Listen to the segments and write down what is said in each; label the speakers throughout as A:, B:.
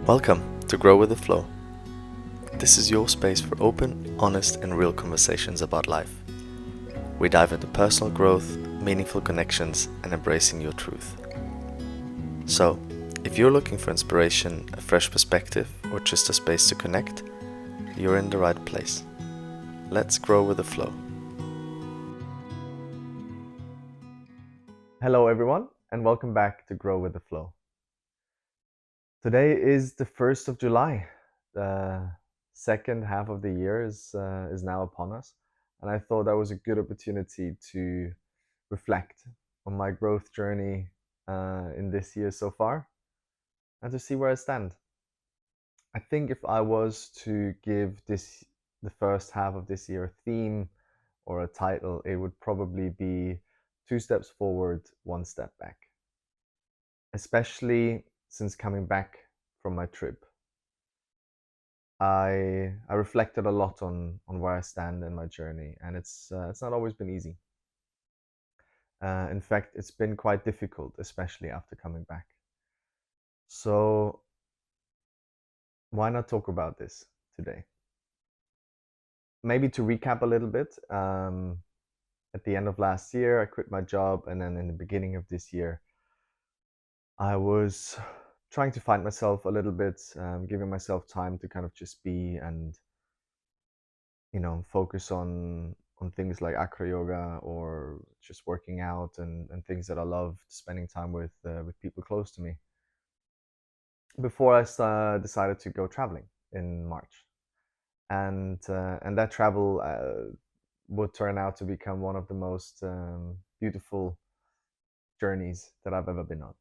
A: Welcome to Grow with the Flow. This is your space for open, honest, and real conversations about life. We dive into personal growth, meaningful connections, and embracing your truth. So, if you're looking for inspiration, a fresh perspective, or just a space to connect, you're in the right place. Let's grow with the flow.
B: Hello, everyone, and welcome back to Grow with the Flow. Today is the 1st of July. The second half of the year is now upon us, and I thought that was a good opportunity to reflect on my growth journey in this year so far and to see where I stand. I think if I was to give the first half of this year a theme or a title, it would probably be two steps forward, one step back. Especially since coming back from my trip, I reflected a lot on where I stand in my journey, and it's not always been easy. In fact, it's been quite difficult, especially after coming back. So why not talk about this today? Maybe to recap a little bit. At the end of last year, I quit my job, and then in the beginning of this year, I was trying to find myself a little bit, giving myself time to kind of just be and focus on things like acro yoga or just working out and things that I love, spending time with people close to me. Before decided to go traveling in March, and that travel would turn out to become one of the most beautiful journeys that I've ever been on.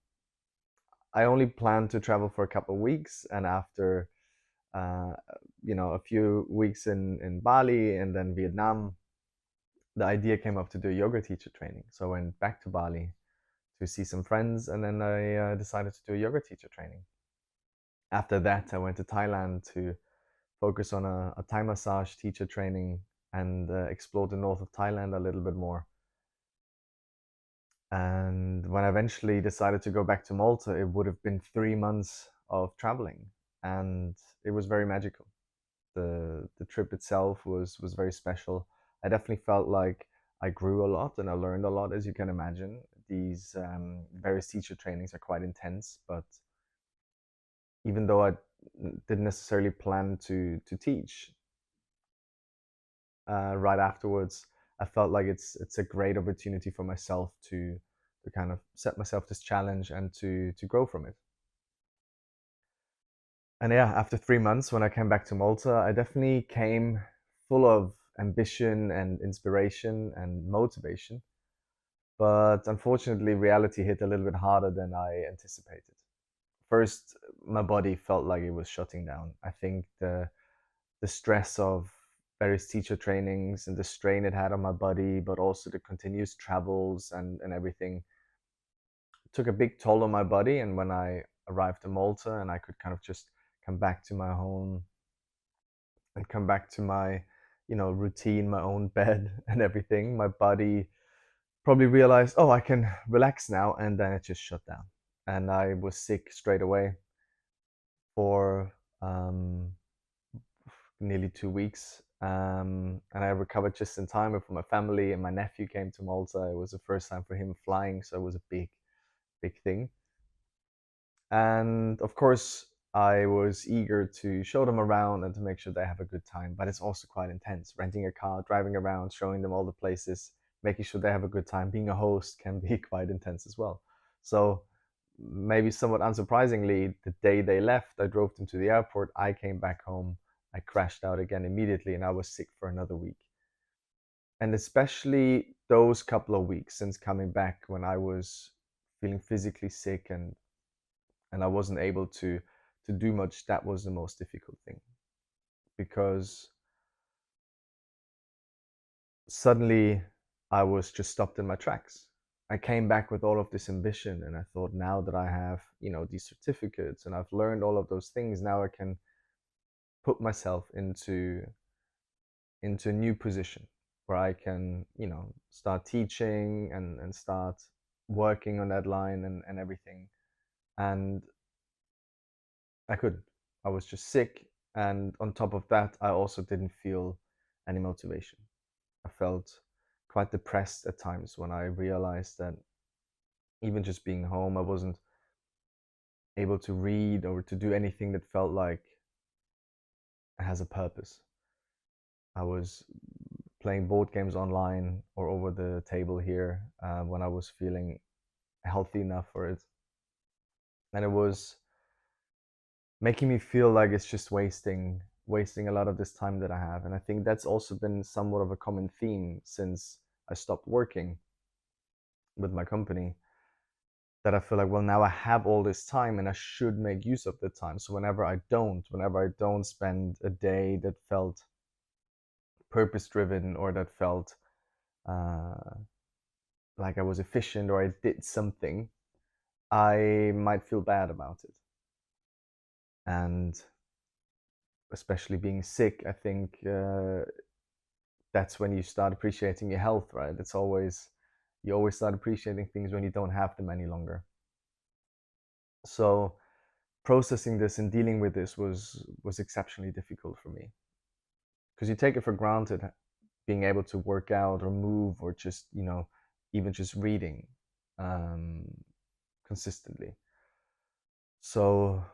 B: I only planned to travel for a couple of weeks, and after uh, a few weeks in Bali and then Vietnam, the idea came up to do a yoga teacher training. So I went back to Bali to see some friends, and then I decided to do a yoga teacher training. After that, I went to Thailand to focus on a Thai massage teacher training and explore the north of Thailand a little bit more. And when I eventually decided to go back to Malta, it would have been 3 months of traveling, and it was very magical. The trip itself was very special. I definitely felt like I grew a lot and I learned a lot, as you can imagine. These various teacher trainings are quite intense, but even though I didn't necessarily plan to teach right afterwards, I felt like it's a great opportunity for myself to kind of set myself this challenge and to grow from it. And yeah, after 3 months, when I came back to Malta, I definitely came full of ambition and inspiration and motivation. But unfortunately, reality hit a little bit harder than I anticipated. First, my body felt like it was shutting down. I think the stress of various teacher trainings and the strain it had on my body, but also the continuous travels and everything took a big toll on my body. And when I arrived in Malta and I could kind of just come back to my home and come back to my routine, my own bed and everything, my body probably realized, oh, I can relax now, and then it just shut down. And I was sick straight away for nearly 2 weeks. And I recovered just in time before my family and my nephew came to Malta. It was the first time for him flying, so it was a big thing. And of course, I was eager to show them around and to make sure they have a good time. But it's also quite intense. Renting a car, driving around, showing them all the places, making sure they have a good time. Being a host can be quite intense as well. So maybe somewhat unsurprisingly, the day they left, I drove them to the airport. I came back home. I crashed out again immediately, and I was sick for another week. And especially those couple of weeks since coming back, when I was feeling physically sick and I wasn't able to do much, that was the most difficult thing, because suddenly I was just stopped in my tracks. I came back with all of this ambition, and I thought, now that I have, these certificates and I've learned all of those things, now I can put myself into a new position where I can, start teaching and start working on that line and everything. And I couldn't. I was just sick. And on top of that, I also didn't feel any motivation. I felt quite depressed at times when I realized that even just being home, I wasn't able to read or to do anything that felt like it has a purpose. I was playing board games online or over the table here when I was feeling healthy enough for it. And it was making me feel like it's just wasting a lot of this time that I have. And I think that's also been somewhat of a common theme since I stopped working with my company, that I feel like, well, now I have all this time and I should make use of the time. So whenever I don't spend a day that felt purpose driven, or that felt uh, like I was efficient or I did something, I might feel bad about it. And especially being sick, I think that's when you start appreciating your health, right? You always start appreciating things when you don't have them any longer. So processing this and dealing with this was exceptionally difficult for me, because you take it for granted being able to work out or move, or just, even just reading um, consistently. So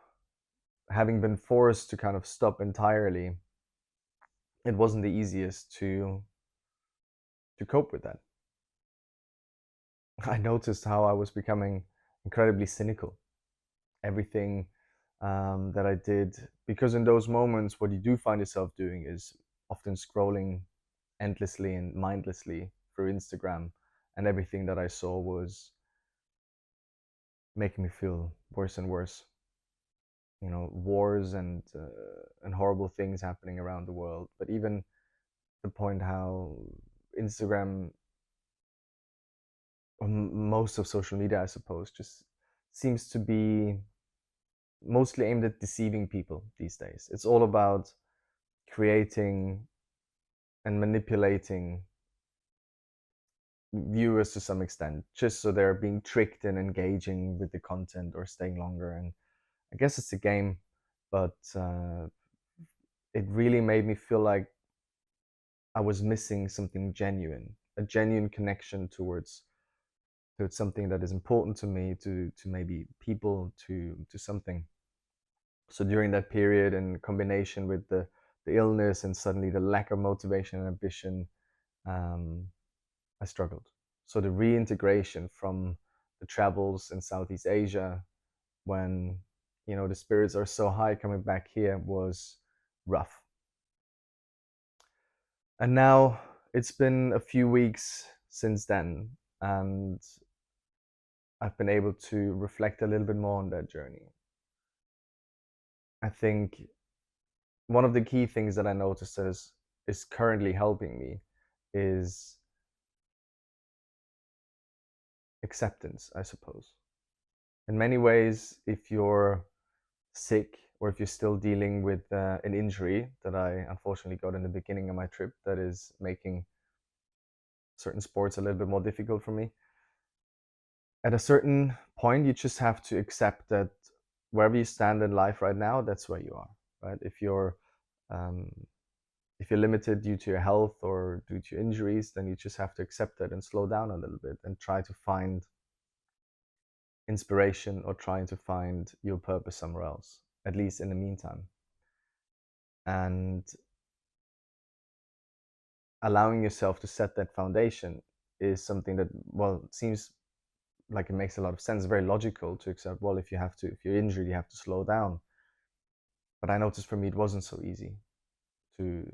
B: having been forced to kind of stop entirely, it wasn't the easiest to cope with that. I noticed how I was becoming incredibly cynical. Everything that I did, because in those moments, what you do find yourself doing is often scrolling endlessly and mindlessly through Instagram, and everything that I saw was making me feel worse and worse. Wars and horrible things happening around the world, but even the point how Instagram, or most of social media, I suppose, just seems to be mostly aimed at deceiving people these days. It's all about creating and manipulating viewers to some extent, just so they're being tricked and engaging with the content or staying longer. And I guess it's a game, but it really made me feel like I was missing something genuine, a genuine connection towards something that is important to me, to maybe people, to something. So during that period, in combination with the illness and suddenly the lack of motivation and ambition, um, I struggled. So the reintegration from the travels in Southeast Asia, when the spirits are so high, coming back here was rough. And now it's been a few weeks since then, and I've been able to reflect a little bit more on that journey. I think one of the key things that I noticed is currently helping me is acceptance, I suppose. In many ways, if you're sick, or if you're still dealing with an injury that I unfortunately got in the beginning of my trip, that is making certain sports a little bit more difficult for me, at a certain point, you just have to accept that wherever you stand in life right now, that's where you are, right? Um, if you're limited due to your health or due to injuries, then you just have to accept it and slow down a little bit and try to find inspiration, or trying to find your purpose somewhere else, at least in the meantime. And allowing yourself to set that foundation is something that, well, it seems like it makes a lot of sense, very logical to accept. Well, if you're injured, you have to slow down. But I noticed for me it wasn't so easy to.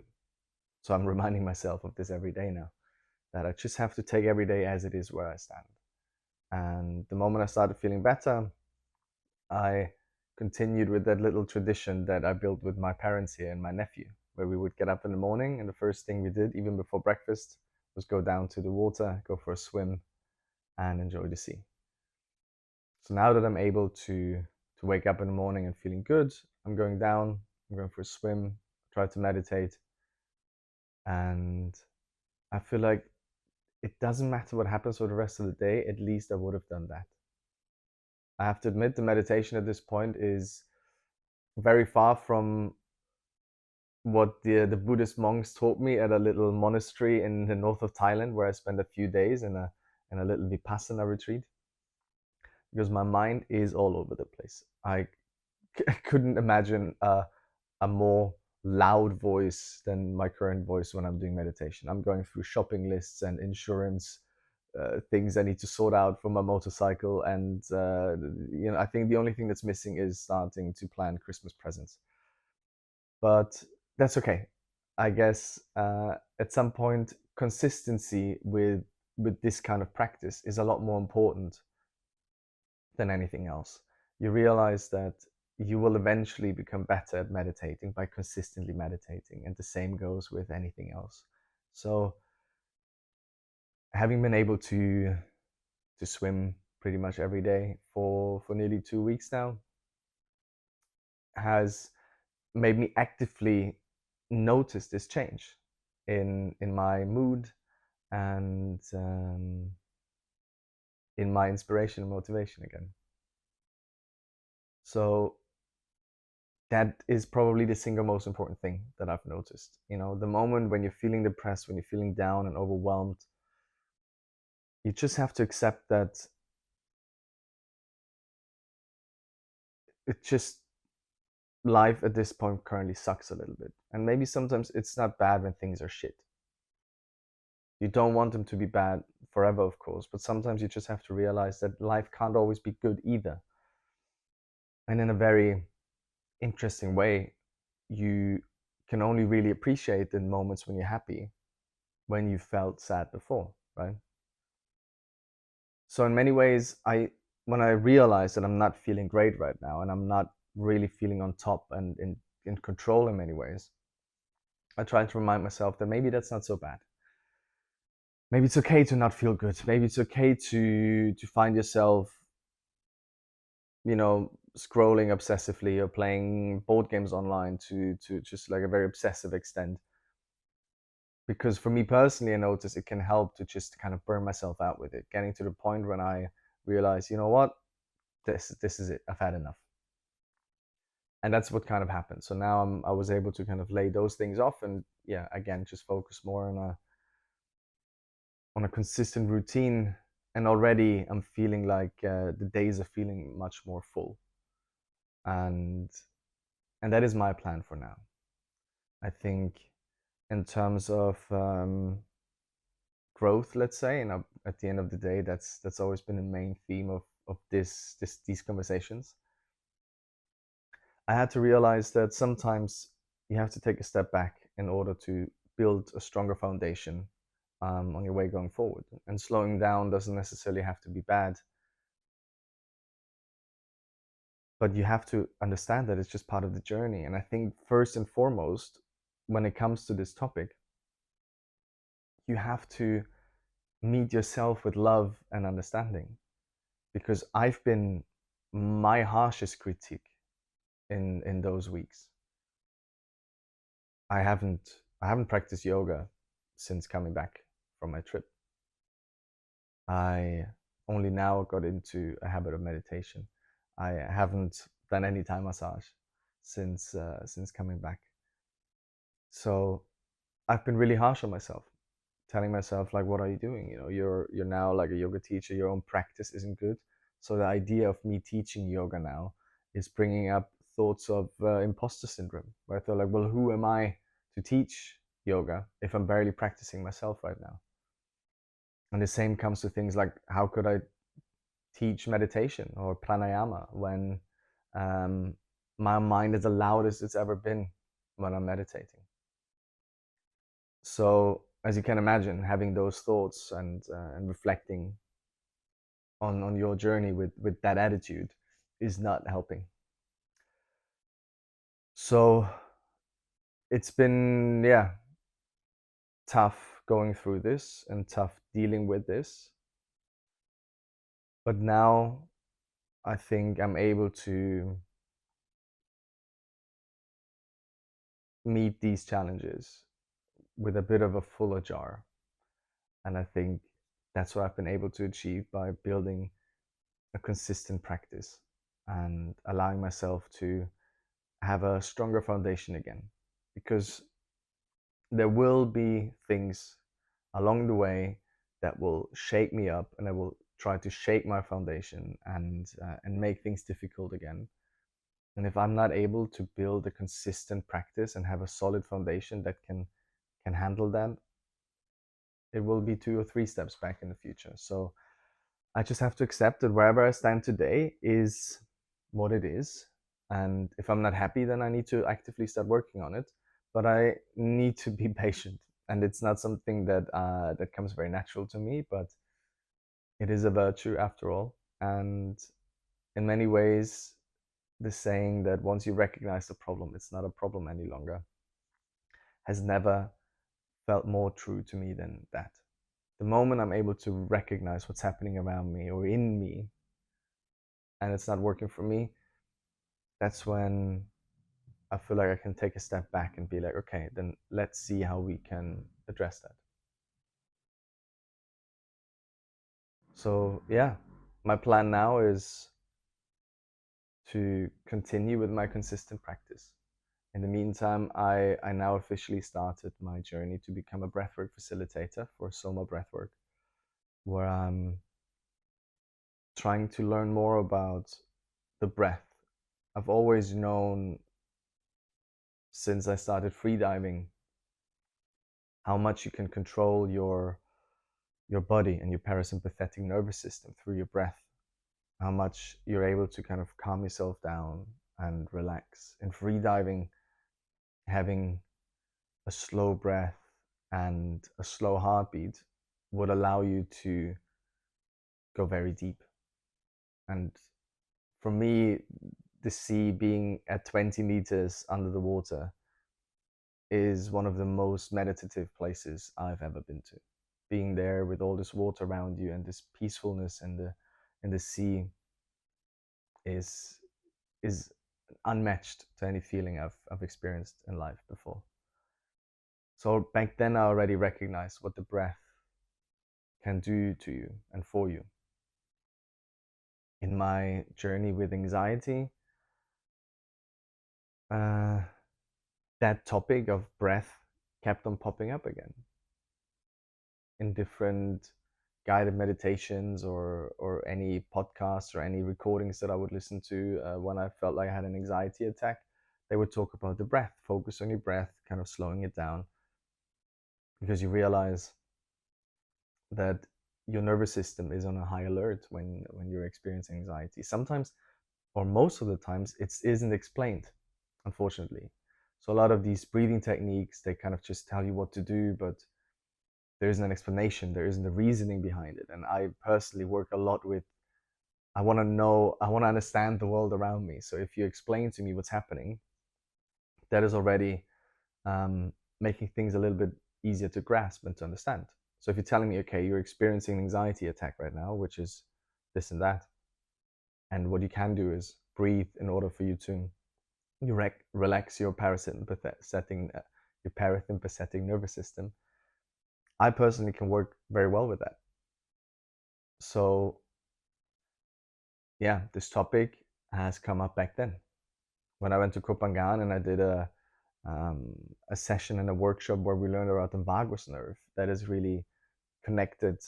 B: So I'm reminding myself of this every day now, that I just have to take every day as it is where I stand. And the moment I started feeling better, I continued with that little tradition that I built with my parents here and my nephew, where we would get up in the morning, and the first thing we did, even before breakfast, was go down to the water, go for a swim, and enjoy the sea. So now that I'm able to wake up in the morning and feeling good, I'm going down, I'm going for a swim, try to meditate, and I feel like it doesn't matter what happens for the rest of the day, at least I would have done that. I have to admit, the meditation at this point is very far from what the Buddhist monks taught me at a little monastery in the north of Thailand, where I spent a few days in a little Vipassana retreat, because my mind is all over the place. Couldn't imagine a more loud voice than my current voice when I'm doing meditation. I'm going through shopping lists and insurance things I need to sort out for my motorcycle, and I think the only thing that's missing is starting to plan Christmas presents. But that's okay. I guess at some point, consistency with this kind of practice is a lot more important than anything else. You realize that you will eventually become better at meditating by consistently meditating, and the same goes with anything else. So, having been able to swim pretty much every day for nearly 2 weeks now has made me actively notice this change in my mood and in my inspiration and motivation again. So that is probably the single most important thing that I've noticed. The moment when you're feeling depressed, when you're feeling down and overwhelmed, you just have to accept that it just life at this point currently sucks a little bit. And maybe sometimes it's not bad when things are shit. You don't want them to be bad forever, of course, but sometimes you just have to realize that life can't always be good either. And in a very interesting way, you can only really appreciate the moments when you're happy when you felt sad before, right? So in many ways, when I realize that I'm not feeling great right now and I'm not really feeling on top and in control in many ways, I try to remind myself that maybe that's not so bad. Maybe it's okay to not feel good. Maybe it's okay to find yourself, scrolling obsessively or playing board games online to just like a very obsessive extent. Because for me personally, I notice it can help to just kind of burn myself out with it, getting to the point when I realize, you know what, this is it. I've had enough. And that's what kind of happened. So now I was able to kind of lay those things off and, yeah, again, just focus more on a consistent routine. And already I'm feeling like the days are feeling much more full. And that is my plan for now. I think in terms of growth, let's say, and at the end of the day, that's always been the main theme of these conversations. I had to realize that sometimes you have to take a step back in order to build a stronger foundation on your way going forward. And slowing down doesn't necessarily have to be bad, but you have to understand that it's just part of the journey. And I think first and foremost, when it comes to this topic, you have to meet yourself with love and understanding, because I've been my harshest critique in those weeks. I haven't practiced yoga since coming back from my trip. I only now got into a habit of meditation. I haven't done any Thai massage since coming back. So I've been really harsh on myself, telling myself like, "What are you doing? You're now like a yoga teacher. Your own practice isn't good." So the idea of me teaching yoga now is bringing up thoughts of imposter syndrome, where I thought like, "Well, who am I to teach yoga if I'm barely practicing myself right now?" And the same comes to things like, how could I teach meditation or pranayama when um, my mind is the loudest it's ever been when I'm meditating? So, as you can imagine, having those thoughts and reflecting on your journey with that attitude is not helping. So, it's been, yeah, tough going through this and tough dealing with this. But now I think I'm able to meet these challenges with a bit of a fuller jar. And I think that's what I've been able to achieve by building a consistent practice and allowing myself to have a stronger foundation again, because there will be things along the way that will shake me up, and that will try to shake my foundation and make things difficult again. And if I'm not able to build a consistent practice and have a solid foundation that can handle that, it will be 2 or 3 steps back in the future. So I just have to accept that wherever I stand today is what it is. And if I'm not happy, then I need to actively start working on it. But I need to be patient. And it's not something that comes very natural to me, but it is a virtue after all. And in many ways, the saying that once you recognize the problem, it's not a problem any longer, has never felt more true to me than that. The moment I'm able to recognize what's happening around me or in me, and it's not working for me, that's when I feel like I can take a step back and be like, okay, then let's see how we can address that. So, yeah, my plan now is to continue with my consistent practice. In the meantime, I now officially started my journey to become a breathwork facilitator for Soma Breathwork, where I'm trying to learn more about the breath. I've always known since I started freediving how much you can control your body and your parasympathetic nervous system through your breath, how much you're able to kind of calm yourself down and relax. In freediving, having a slow breath and a slow heartbeat would allow you to go very deep. And for me, the sea being at 20 meters under the water is one of the most meditative places I've ever been to. Being there with all this water around you and this peacefulness in the sea is is unmatched to any feeling I've experienced in life before. So back then I already recognized what the breath can do to you and for you. In my journey with anxiety, uh, that topic of breath kept on popping up again in different guided meditations or any podcasts or any recordings that I would listen to when I felt like I had an anxiety attack. They would talk about the breath, focus on your breath, kind of slowing it down, because you realize that your nervous system is on a high alert when you're experiencing anxiety. Sometimes, or most of the times, it isn't explained, unfortunately. So a lot of these breathing techniques, they kind of just tell you what to do, but there isn't an explanation, there isn't a reasoning behind it. And I personally work a lot with, I want to know, I want to understand the world around me. So if you explain to me what's happening, that is already making things a little bit easier to grasp and to understand. So if you're telling me, okay, you're experiencing an anxiety attack right now, which is this and that, and what you can do is breathe in order for you to relax your parasympathetic nervous system. I personally can work very well with that. So yeah, this topic has come up back then when I went to Kopangan and I did a session and a workshop where we learned about the vagus nerve that has really connected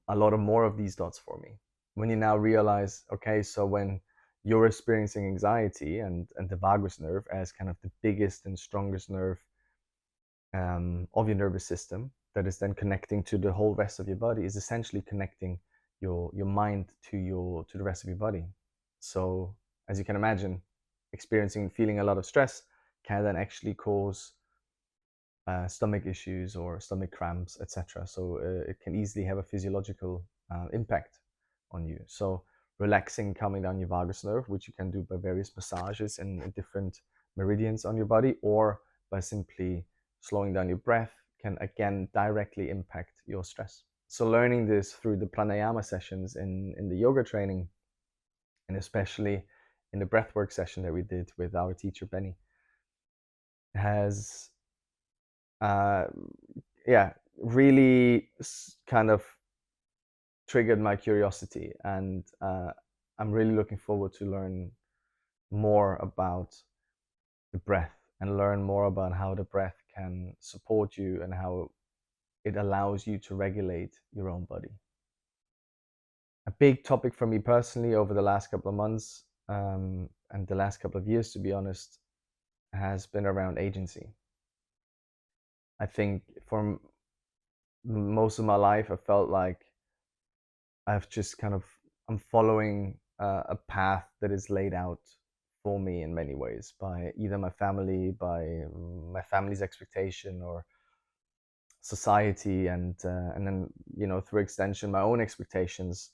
B: a lot of more of these dots for me. When you now realize, okay, so when you're experiencing anxiety and the vagus nerve as kind of the biggest and strongest nerve of your nervous system that is then connecting to the whole rest of your body, is essentially connecting your mind to the rest of your body. So as you can imagine, experiencing feeling a lot of stress can then actually cause stomach issues or stomach cramps, etc. So it can easily have a physiological impact on you. So relaxing, calming down your vagus nerve, which you can do by various massages in different meridians on your body, or by simply slowing down your breath, can again directly impact your stress. So learning this through the pranayama sessions in the yoga training, and especially in the breathwork session that we did with our teacher Benny, has yeah, really kind of triggered my curiosity, and I'm really looking forward to learn more about the breath and learn more about how the breath can support you and how it allows you to regulate your own body. A big topic for me personally over the last couple of months, and the last couple of years, to be honest, has been around agency. I think for most of my life, I felt like I've just kind of I'm following a path that is laid out for me in many ways by either my family, by my family's expectation, or society, and then through extension my own expectations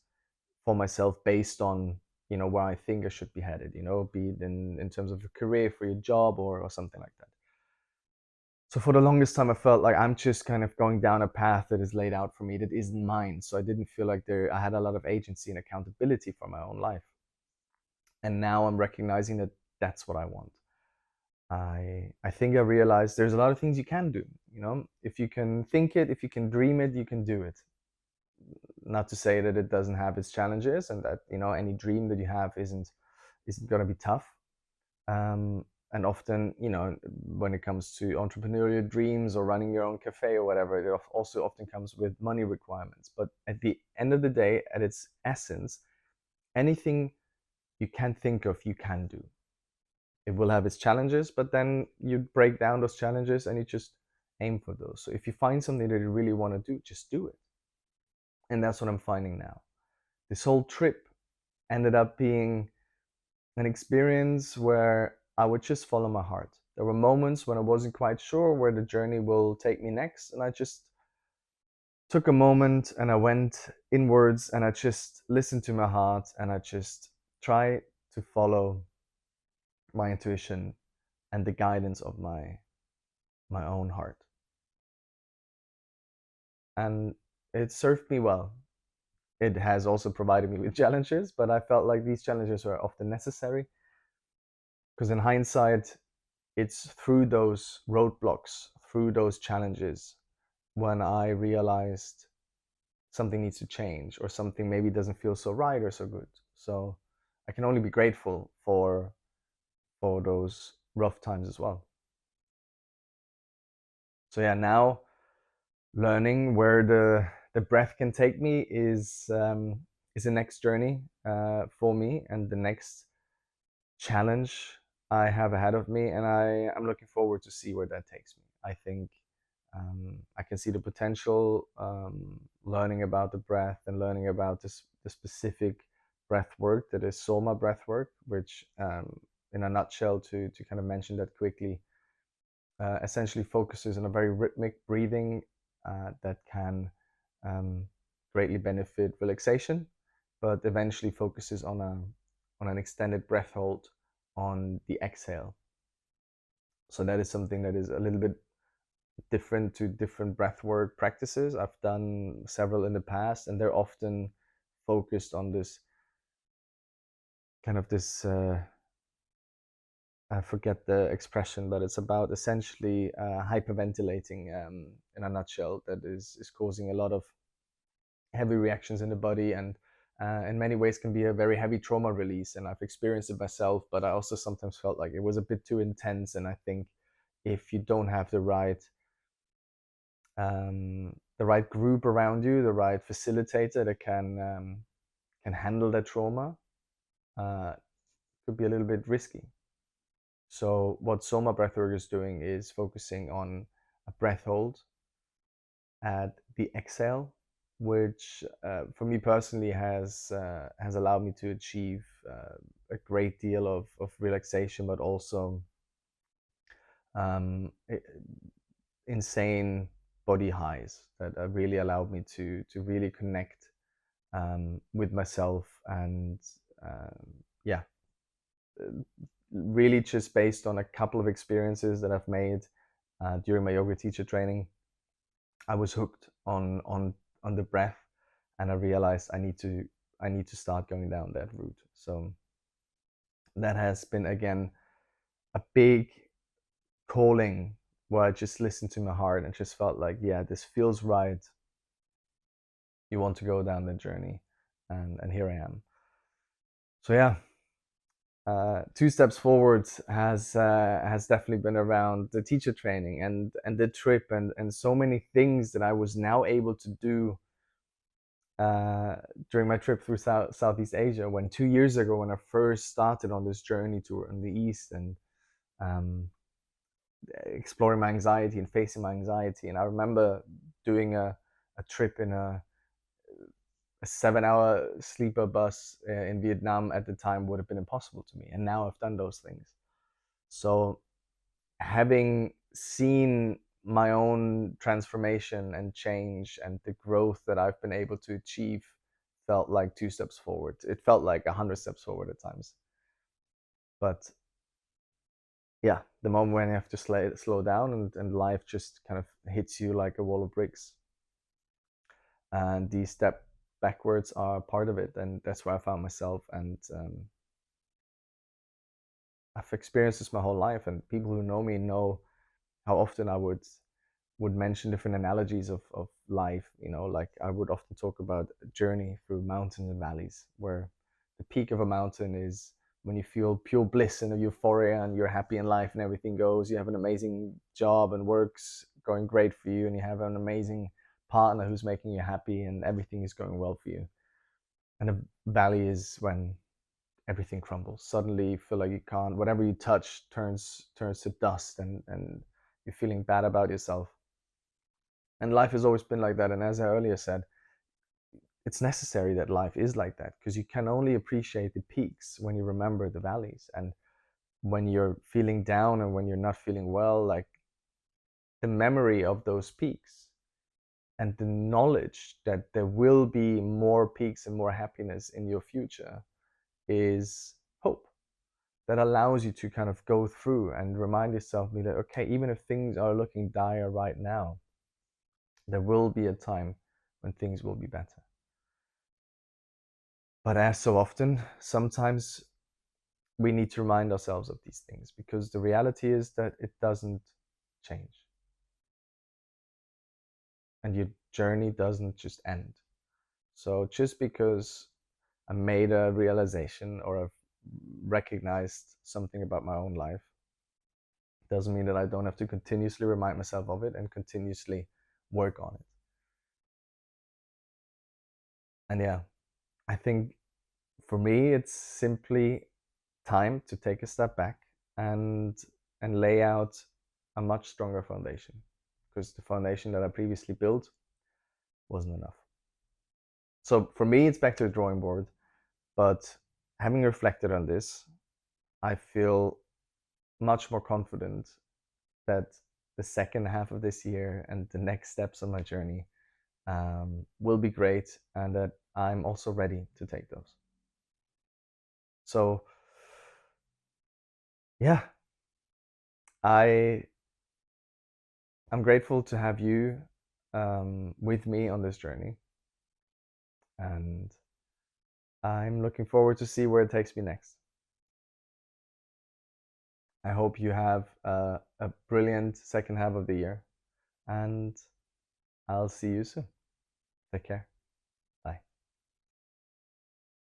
B: for myself based on where I think I should be headed. Be it in terms of a career, for your job, or something like that. So for the longest time, I felt like I'm just kind of going down a path that is laid out for me that isn't mine. So I didn't feel like I had a lot of agency and accountability for my own life. And now I'm recognizing that that's what I want. I think I realized there's a lot of things you can do. If you can think it, if you can dream it, you can do it. Not to say that it doesn't have its challenges, and that any dream that you have isn't going to be tough. And often, when it comes to entrepreneurial dreams or running your own cafe or whatever, it also often comes with money requirements. But at the end of the day, at its essence, anything you can think of, you can do. It will have its challenges, but then you break down those challenges and you just aim for those. So if you find something that you really want to do, just do it. And that's what I'm finding now. This whole trip ended up being an experience where I would just follow my heart. There were moments when I wasn't quite sure where the journey will take me next, and I just took a moment and I went inwards and I just listened to my heart and I just tried to follow my intuition and the guidance of my own heart. And it served me well. It has also provided me with challenges, but I felt like these challenges were often necessary, because in hindsight, it's through those roadblocks, through those challenges, when I realized something needs to change or something maybe doesn't feel so right or so good. So I can only be grateful for those rough times as well. So yeah, now learning where the breath can take me is the next journey for me, and the next challenge I have ahead of me, and I'm looking forward to see where that takes me. I think I can see the potential, learning about the breath and learning about the specific breath work that is Soma breath work, which, in a nutshell, to kind of mention that quickly, essentially focuses on a very rhythmic breathing that can greatly benefit relaxation, but eventually focuses on an extended breath hold on the exhale. So that is something that is a little bit different to different breathwork practices. I've done several in the past, and they're often focused on this kind of this. I forget the expression, but it's about essentially hyperventilating, in a nutshell, that is causing a lot of heavy reactions in the body, and in many ways can be a very heavy trauma release. And I've experienced it myself, but I also sometimes felt like it was a bit too intense. And I think if you don't have the right group around you, the right facilitator that can handle that trauma, could be a little bit risky. So what Soma Breathwork is doing is focusing on a breath hold at the exhale, which for me personally has allowed me to achieve a great deal of relaxation, but also um, insane body highs that really allowed me to really connect with myself. And yeah, really just based on a couple of experiences that I've made during my yoga teacher training, I was hooked on the breath, and I realized I need to start going down that route. So that has been, again, a big calling, where I just listened to my heart and just felt like, yeah, this feels right. You want to go down the journey, and here I am. So yeah, Two steps forward has definitely been around the teacher training and the trip and so many things that I was now able to do uh, during my trip through Southeast Asia. When 2 years ago, when I first started on this journey to in the East and um, exploring my anxiety and facing my anxiety, and I remember doing a trip in a 7 hour sleeper bus in Vietnam at the time would have been impossible to me. And now I've done those things. So having seen my own transformation and change and the growth that I've been able to achieve felt like 2 steps forward. It felt like 100 steps forward at times. But yeah, the moment when you have to slow down and life just kind of hits you like a wall of bricks. And these step backwards are part of it. And that's where I found myself. And I've experienced this my whole life. And people who know me know how often I would mention different analogies of life. Like I would often talk about a journey through mountains and valleys, where the peak of a mountain is when you feel pure bliss and euphoria and you're happy in life and everything goes. You have an amazing job and work's going great for you, and you have an amazing partner who's making you happy and everything is going well for you. And a valley is when everything crumbles. Suddenly you feel like you can't, whatever you touch turns to dust, and you're feeling bad about yourself. And life has always been like that. And as I earlier said, it's necessary that life is like that, because you can only appreciate the peaks when you remember the valleys. And when you're feeling down and when you're not feeling well, like the memory of those peaks and the knowledge that there will be more peaks and more happiness in your future is hope that allows you to kind of go through and remind yourself, be like, okay, even if things are looking dire right now, there will be a time when things will be better. But as so often, sometimes we need to remind ourselves of these things, because the reality is that it doesn't change. And your journey doesn't just end. So just because I made a realization or I've recognized something about my own life doesn't mean that I don't have to continuously remind myself of it and continuously work on it. And yeah, I think for me, it's simply time to take a step back and lay out a much stronger foundation, because the foundation that I previously built wasn't enough. So for me, it's back to the drawing board. But having reflected on this, I feel much more confident that the second half of this year and the next steps on my journey will be great, and that I'm also ready to take those. So yeah, I I'm grateful to have you with me on this journey, and I'm looking forward to see where it takes me next. I hope you have a brilliant second half of the year, and I'll see you soon. Take care.